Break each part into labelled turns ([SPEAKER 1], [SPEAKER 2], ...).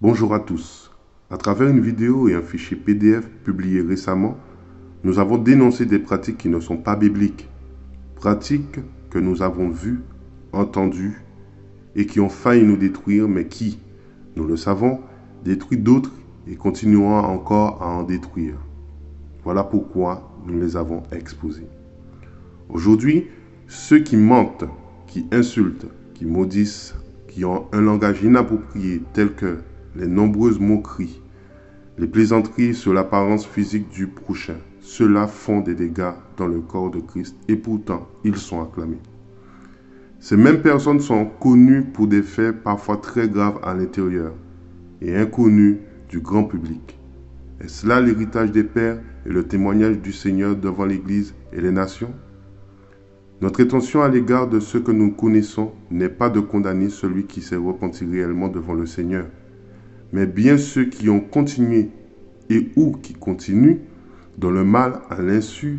[SPEAKER 1] Bonjour à tous. À travers une vidéo et un fichier PDF publié récemment, nous avons dénoncé des pratiques qui ne sont pas bibliques. Pratiques que nous avons vues, entendues et qui ont failli nous détruire, mais qui, nous le savons, détruit d'autres et continueront encore à en détruire. Voilà pourquoi nous les avons exposées. Aujourd'hui, ceux qui mentent, qui insultent, qui maudissent, qui ont un langage inapproprié tel que les nombreuses moqueries, les plaisanteries sur l'apparence physique du prochain, ceux-là font des dégâts dans le corps de Christ et pourtant ils sont acclamés. Ces mêmes personnes sont connues pour des faits parfois très graves à l'intérieur et inconnues du grand public. Est-ce là l'héritage des pères et le témoignage du Seigneur devant l'Église et les nations? Notre intention à l'égard de ceux que nous connaissons n'est pas de condamner celui qui s'est repenti réellement devant le Seigneur, mais bien ceux qui ont continué et ou qui continuent dans le mal à l'insu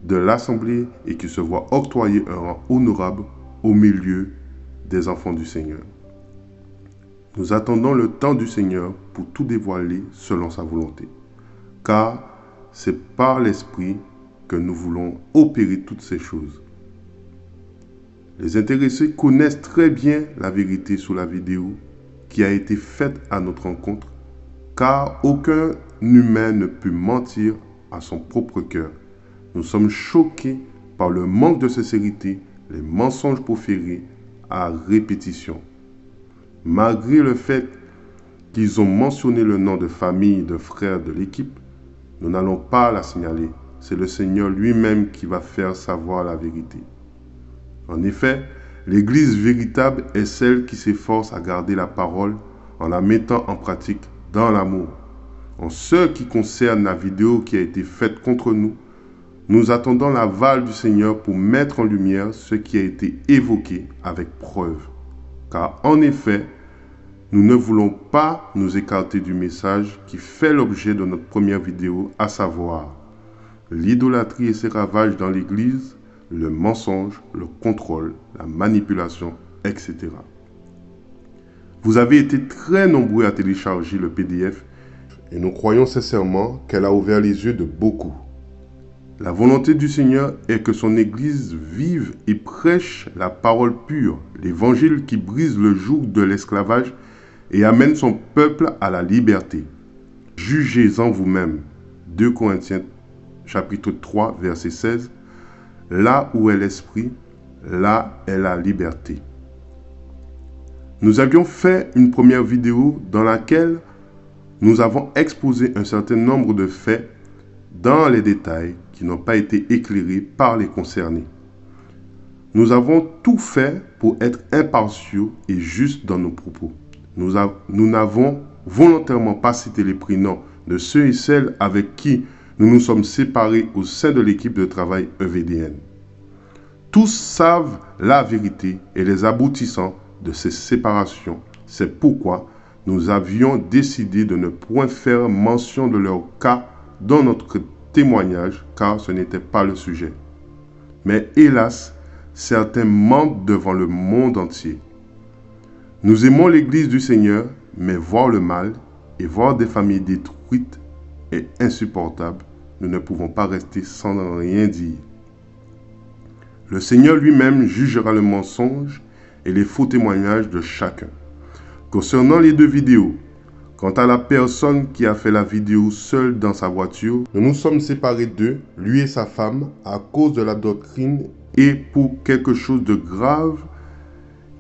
[SPEAKER 1] de l'Assemblée et qui se voient octroyer un rang honorable au milieu des enfants du Seigneur. Nous attendons le temps du Seigneur pour tout dévoiler selon sa volonté, car c'est par l'Esprit que nous voulons opérer toutes ces choses. Les intéressés connaissent très bien la vérité sous la vidéo qui a été faite à notre rencontre, car aucun humain ne peut mentir à son propre cœur. Nous sommes choqués par le manque de sincérité, les mensonges proférés à répétition. Malgré le fait qu'ils ont mentionné le nom de famille, de frères de l'équipe, nous n'allons pas la signaler. C'est le Seigneur lui-même qui va faire savoir la vérité. En effet, l'Église véritable est celle qui s'efforce à garder la parole en la mettant en pratique dans l'amour. En ce qui concerne la vidéo qui a été faite contre nous, nous attendons l'aval du Seigneur pour mettre en lumière ce qui a été évoqué avec preuve. Car en effet, nous ne voulons pas nous écarter du message qui fait l'objet de notre première vidéo, à savoir l'idolâtrie et ses ravages dans l'Église, le mensonge, le contrôle, la manipulation, etc. Vous avez été très nombreux à télécharger le PDF et nous croyons sincèrement qu'elle a ouvert les yeux de beaucoup. La volonté du Seigneur est que son Église vive et prêche la parole pure, l'évangile qui brise le joug de l'esclavage et amène son peuple à la liberté. Jugez-en vous-même. 2 Corinthiens chapitre 3 verset 16. Là où est l'esprit, là est la liberté. Nous avions fait une première vidéo dans laquelle nous avons exposé un certain nombre de faits dans les détails qui n'ont pas été éclairés par les concernés. Nous avons tout fait pour être impartiaux et justes dans nos propos. Nous n'avons volontairement pas cité les prénoms de ceux et celles avec qui nous nous sommes séparés au sein de l'équipe de travail EVDN. Tous savent la vérité et les aboutissants de ces séparations. C'est pourquoi nous avions décidé de ne point faire mention de leur cas dans notre témoignage, car ce n'était pas le sujet. Mais hélas, certains mentent devant le monde entier. Nous aimons l'Église du Seigneur, mais voir le mal et voir des familles détruites est insupportable. Nous ne pouvons pas rester sans rien dire. Le Seigneur lui-même jugera le mensonge et les faux témoignages de chacun. Concernant les deux vidéos, quant à la personne qui a fait la vidéo seule dans sa voiture, nous nous sommes séparés d'eux, lui et sa femme, à cause de la doctrine et pour quelque chose de grave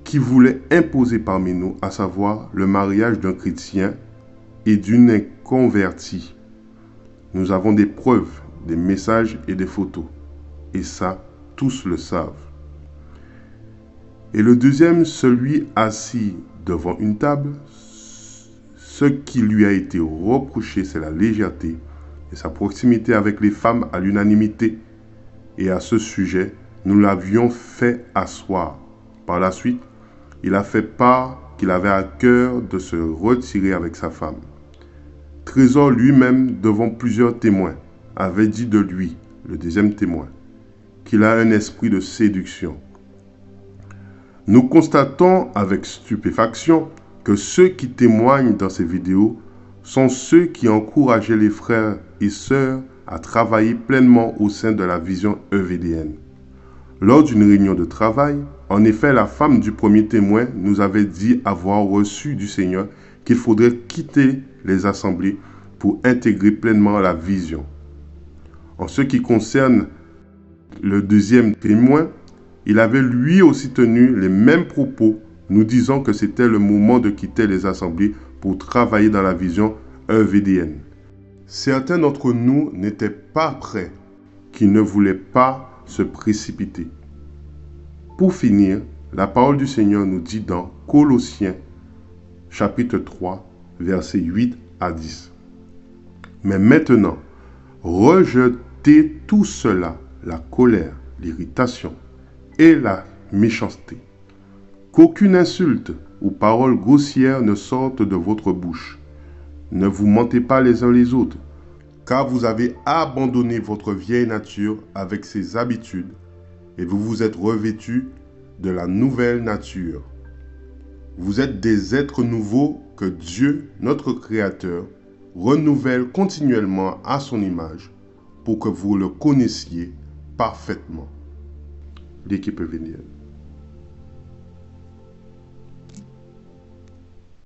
[SPEAKER 1] qui voulait imposer parmi nous, à savoir le mariage d'un chrétien et d'une inconvertie. Nous avons des preuves, des messages et des photos. Et ça, tous le savent. Et le deuxième, celui assis devant une table, ce qui lui a été reproché, c'est la légèreté et sa proximité avec les femmes à l'unanimité. Et à ce sujet, nous l'avions fait asseoir. Par la suite, il a fait part qu'il avait à cœur de se retirer avec sa femme. Trésor lui-même, devant plusieurs témoins, avait dit de lui, le deuxième témoin, qu'il a un esprit de séduction. Nous constatons avec stupéfaction que ceux qui témoignent dans ces vidéos sont ceux qui encourageaient les frères et sœurs à travailler pleinement au sein de la vision EVDN. Lors d'une réunion de travail, en effet, la femme du premier témoin nous avait dit avoir reçu du Seigneur qu'il faudrait quitter les assemblées pour intégrer pleinement la vision. En ce qui concerne le deuxième témoin, il avait lui aussi tenu les mêmes propos, nous disant que c'était le moment de quitter les assemblées pour travailler dans la vision EVDN. Certains d'entre nous n'étaient pas prêts, qui ne voulaient pas se précipiter. Pour finir, la parole du Seigneur nous dit dans Colossiens, chapitre 3, versets 8 à 10. Mais maintenant, rejetez tout cela, la colère, l'irritation et la méchanceté. Qu'aucune insulte ou parole grossière ne sorte de votre bouche. Ne vous mentez pas les uns les autres, car vous avez abandonné votre vieille nature avec ses habitudes et vous vous êtes revêtus de la nouvelle nature. Vous êtes des êtres nouveaux que Dieu, notre Créateur, renouvelle continuellement à son image pour que vous le connaissiez parfaitement. L'équipe EVDN.